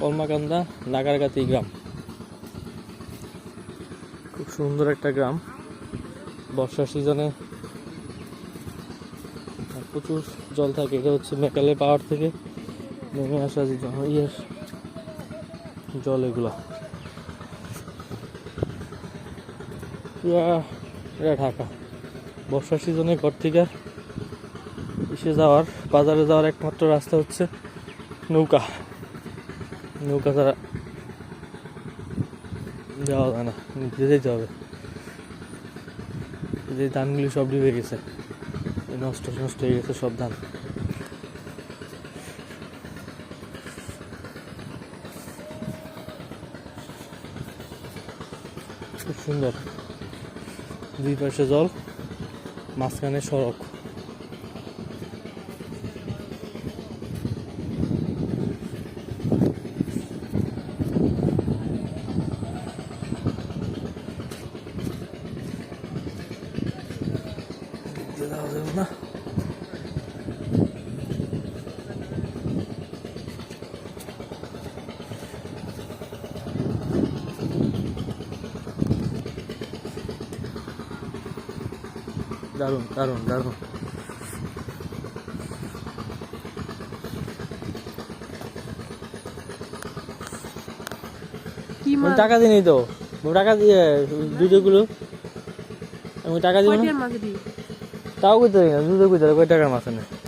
কলমাকান্দা নাগারগাতি গ্রাম, খুব সুন্দর একটা গ্রাম। বর্ষার সিজনে প্রচুর জল থাকে। এটা হচ্ছে মেকালে পাহাড় থেকে নেমে আসা যে জল, এগুলা এটা ঢাকা। বর্ষার সিজনে ঘর থেকে বাজারে যাওয়ার একমাত্র রাস্তা হচ্ছে নৌকা ছাড়া যাওয়া যায় না, নিজে যেতে হবে। যে ধানগুলি সব ডুবে গেছে, নষ্ট হয়ে গেছে সব ধান। খুব সুন্দর, দুই পাশে জল, মাঝখানে সড়ক। না দারুণ দারুণ দারুণ। টাকা দিই তো, টাকা দিয়ে ভিডিওগুলো আমি টাকা দিব না, তাও কইতে না দুধে কইতে কয় টাকার মাছ নেই।